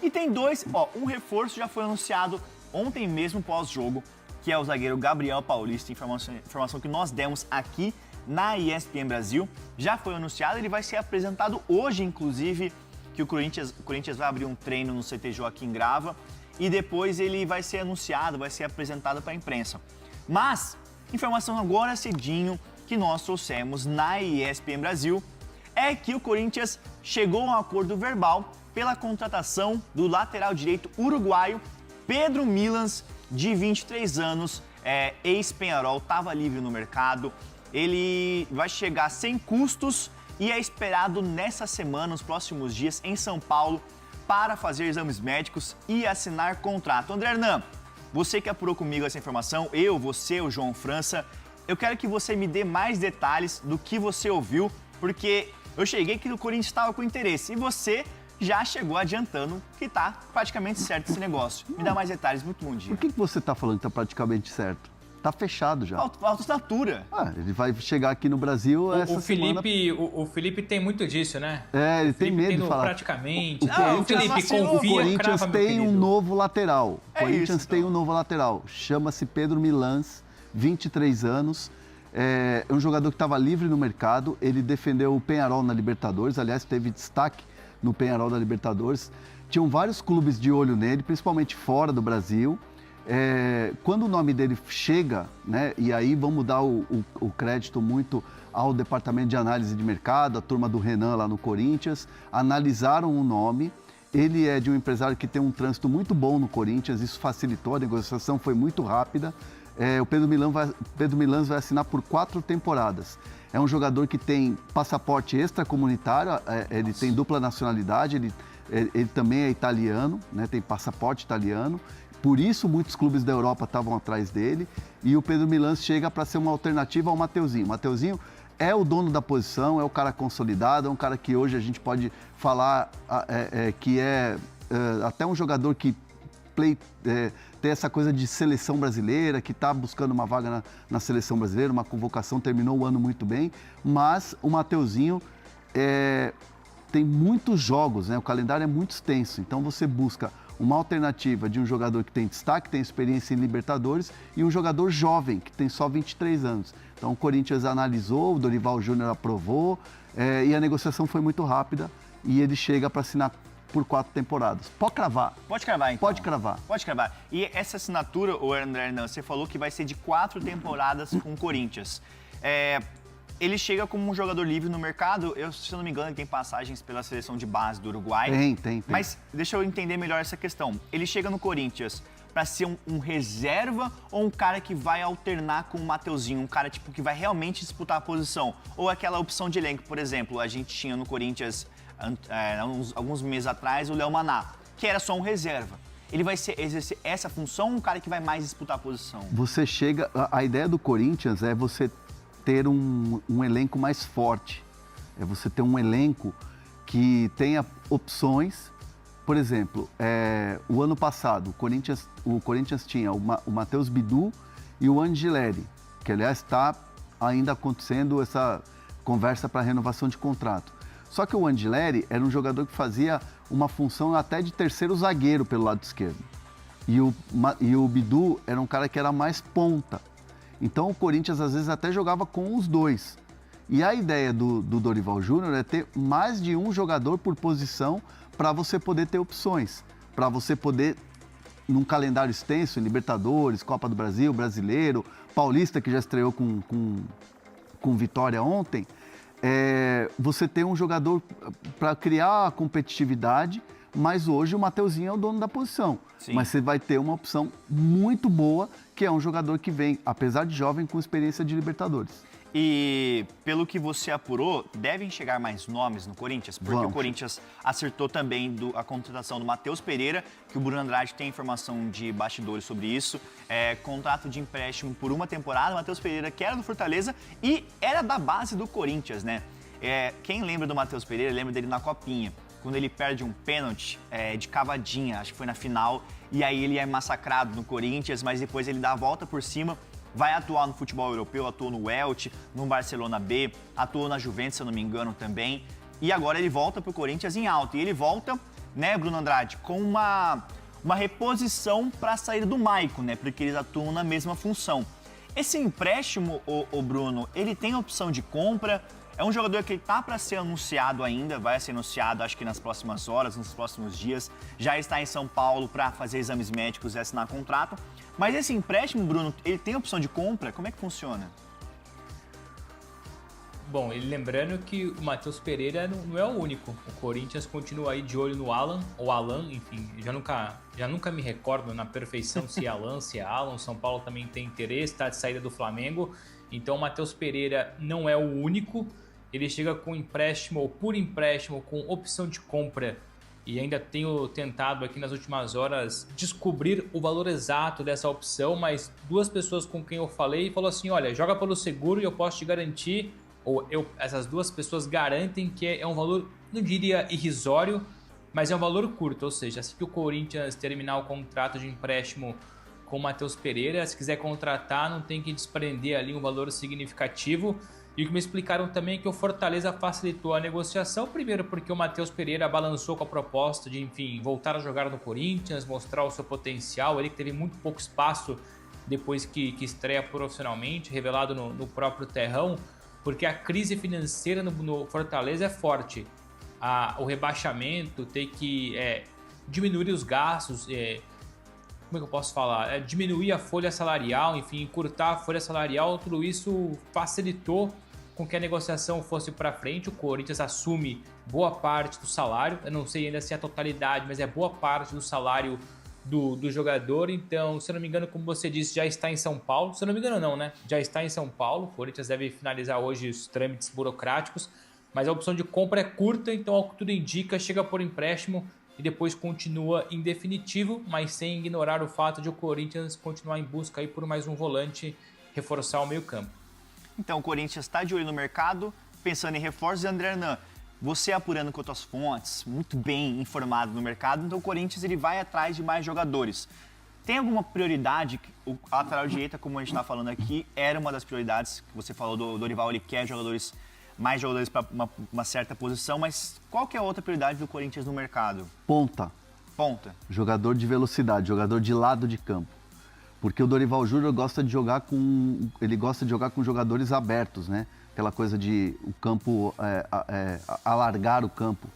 E tem um reforço já foi anunciado ontem mesmo pós-jogo, que é o zagueiro Gabriel Paulista, informação que nós demos aqui na ESPN Brasil. Já foi anunciado, ele vai ser apresentado hoje, inclusive, que o Corinthians vai abrir um treino no CT Joaquim Grava e depois ele vai ser anunciado, vai ser apresentado para a imprensa. Mas, informação agora cedinho que nós trouxemos na ESPN Brasil é que o Corinthians chegou a um acordo verbal pela contratação do lateral direito uruguaio Pedro Milans, de 23 anos, ex-Peñarol, estava livre no mercado. Ele vai chegar sem custos e é esperado nessa semana, nos próximos dias, em São Paulo, para fazer exames médicos e assinar contrato. André Hernan, você que apurou comigo essa informação, você, o João França, eu quero que você me dê mais detalhes do que você ouviu, porque eu cheguei que o Corinthians estava com interesse e você já chegou adiantando que está praticamente certo esse negócio. Me dá mais detalhes, muito bom dia. Por que você está falando que está praticamente certo? Está fechado já. Autostatura. Ele vai chegar aqui no Brasil essa semana. O Felipe tem muito disso, né? Ele tem medo de falar. Praticamente. O Corinthians tem um novo lateral. O Corinthians tem um novo lateral. Chama-se Pedro Milans, 23 anos. É um jogador que estava livre no mercado. Ele defendeu o Peñarol na Libertadores. Aliás, teve destaque no Peñarol da Libertadores. Tinham vários clubes de olho nele, principalmente fora do Brasil. Quando o nome dele chega, né, e aí vamos dar o crédito muito ao departamento de análise de mercado, a turma do Renan lá no Corinthians, analisaram o nome. Ele é de um empresário que tem um trânsito muito bom no Corinthians, isso facilitou, a negociação foi muito rápida. O Pedro Milans vai assinar por 4 temporadas. É um jogador que tem passaporte extracomunitário, ele tem dupla nacionalidade, ele também é italiano, né, tem passaporte italiano. Por isso, muitos clubes da Europa estavam atrás dele. E o Pedro Milans chega para ser uma alternativa ao Mateuzinho. O Mateuzinho é o dono da posição, é o cara consolidado, é um cara que hoje a gente pode falar que é até um jogador que tem essa coisa de seleção brasileira, que está buscando uma vaga na seleção brasileira, uma convocação, terminou o ano muito bem. Mas o Mateuzinho tem muitos jogos, né? O calendário é muito extenso. Então você busca uma alternativa de um jogador que tem destaque, tem experiência em Libertadores, e um jogador jovem, que tem só 23 anos. Então o Corinthians analisou, o Dorival Júnior aprovou, e a negociação foi muito rápida, e ele chega para assinar por 4 temporadas. Pode cravar. Pode cravar, então. Pode cravar. Pode cravar. E essa assinatura, o André Hernan, você falou que vai ser de 4 temporadas com o Corinthians. Ele chega como um jogador livre no mercado. Se eu não me engano, ele tem passagens pela seleção de base do Uruguai. Tem. Mas deixa eu entender melhor essa questão. Ele chega no Corinthians para ser um reserva ou um cara que vai alternar com o Mateuzinho? Um cara que vai realmente disputar a posição? Ou aquela opção de elenco, por exemplo, a gente tinha no Corinthians alguns meses atrás o Léo Maná, que era só um reserva. Ele vai exercer essa função ou um cara que vai mais disputar a posição? Você chega... A ideia do Corinthians é você ter um elenco mais forte. É você ter um elenco que tenha opções. Por exemplo, o ano passado, o Corinthians tinha o Matheus Bidu e o Angileri, que aliás está ainda acontecendo essa conversa para renovação de contrato. Só que o Angileri era um jogador que fazia uma função até de terceiro zagueiro pelo lado esquerdo. E o Bidu era um cara que era mais ponta. Então o Corinthians às vezes até jogava com os dois. E a ideia do Dorival Júnior é ter mais de um jogador por posição para você poder ter opções. Para você poder, num calendário extenso, Libertadores, Copa do Brasil, Brasileiro, Paulista, que já estreou com vitória ontem, você ter um jogador para criar a competitividade, mas hoje o Mateuzinho é o dono da posição. Sim. Mas você vai ter uma opção muito boa, que é um jogador que vem, apesar de jovem, com experiência de Libertadores. E pelo que você apurou, devem chegar mais nomes no Corinthians? Porque o Corinthians acertou também a contratação do Matheus Pereira, que o Bruno Andrade tem informação de bastidores sobre isso. Contrato de empréstimo por 1 temporada. O Matheus Pereira, que era do Fortaleza e era da base do Corinthians, né? Quem lembra do Matheus Pereira, lembra dele na Copinha. Quando ele perde um pênalti de cavadinha, acho que foi na final, e aí ele é massacrado no Corinthians, mas depois ele dá a volta por cima, vai atuar no futebol europeu, atuou no Elche, no Barcelona B, atuou na Juventus, se eu não me engano, também. E agora ele volta para o Corinthians em alta. E ele volta né, Bruno Andrade, com uma reposição para a saída do Maicon, né, porque eles atuam na mesma função. Esse empréstimo, o Bruno, ele tem opção de compra? É um jogador que está para ser anunciado ainda, vai ser anunciado acho que nas próximas horas, nos próximos dias. Já está em São Paulo para fazer exames médicos e assinar contrato. Mas esse empréstimo, Bruno, ele tem opção de compra? Como é que funciona? Bom, ele lembrando que o Matheus Pereira não é o único. O Corinthians continua aí de olho no Alan, ou Alan, enfim, já nunca me recordo na perfeição se é Alan, se é Alan. São Paulo também tem interesse, está de saída do Flamengo. Então o Matheus Pereira não é o único. Ele chega com empréstimo ou por empréstimo com opção de compra e ainda tenho tentado aqui nas últimas horas descobrir o valor exato dessa opção, mas duas pessoas com quem eu falei falou assim, olha, joga pelo seguro e eu posso te garantir, essas duas pessoas garantem que é um valor, não diria irrisório, mas é um valor curto, ou seja, assim que o Corinthians terminar o contrato de empréstimo com o Matheus Pereira, se quiser contratar não tem que desprender ali um valor significativo. E o que me explicaram também é que o Fortaleza facilitou a negociação, primeiro porque o Matheus Pereira balançou com a proposta de, enfim, voltar a jogar no Corinthians, mostrar o seu potencial, ele que teve muito pouco espaço depois que estreia profissionalmente, revelado no próprio terrão, porque a crise financeira no Fortaleza é forte. O rebaixamento, ter que diminuir os gastos, como é que eu posso falar? Diminuir a folha salarial, enfim, encurtar a folha salarial, tudo isso facilitou com que a negociação fosse para frente. O Corinthians assume boa parte do salário, eu não sei ainda se é a totalidade, mas é boa parte do salário do jogador. Então, se eu não me engano, como você disse, já está em São Paulo. Se eu não me engano não, né? Já está em São Paulo, o Corinthians deve finalizar hoje os trâmites burocráticos, mas a opção de compra é curta, então ao que tudo indica, chega por empréstimo e depois continua em definitivo, mas sem ignorar o fato de o Corinthians continuar em busca aí por mais um volante, reforçar o meio-campo. Então, o Corinthians está de olho no mercado, pensando em reforços. André Hernan, você apurando com outras fontes, muito bem informado no mercado, então o Corinthians ele vai atrás de mais jogadores. Tem alguma prioridade? A lateral direita, como a gente está falando aqui, era uma das prioridades que você falou do Dorival, ele quer mais jogadores para uma certa posição, mas qual que é a outra prioridade do Corinthians no mercado? Ponta. Jogador de velocidade, jogador de lado de campo. Porque o Dorival Júnior gosta de jogar com jogadores abertos, né? Aquela coisa de o campo, alargar o campo.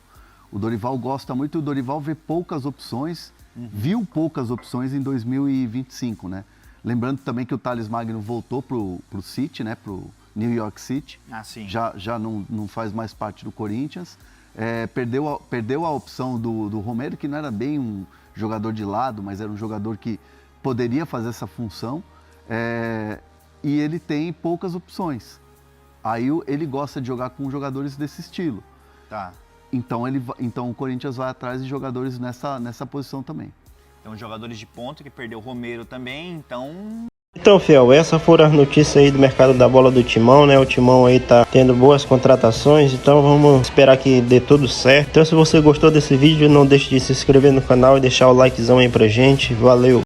O Dorival gosta muito, o Dorival vê poucas opções, viu poucas opções em 2025, né? Lembrando também que o Thales Magno voltou pro City, né? Pro New York City. Ah, sim. Já não faz mais parte do Corinthians. Perdeu a opção do Romero, que não era bem um jogador de lado, mas era um jogador que poderia fazer essa função, e ele tem poucas opções. Aí ele gosta de jogar com jogadores desse estilo. Tá. Então o Corinthians vai atrás de jogadores nessa posição também. Então, jogadores de ponta, que perdeu o Romero também, Então, Fiel, essas foram as notícias aí do mercado da bola do Timão, né? O Timão aí tá tendo boas contratações, então vamos esperar que dê tudo certo. Então, se você gostou desse vídeo, não deixe de se inscrever no canal e deixar o likezão aí pra gente. Valeu!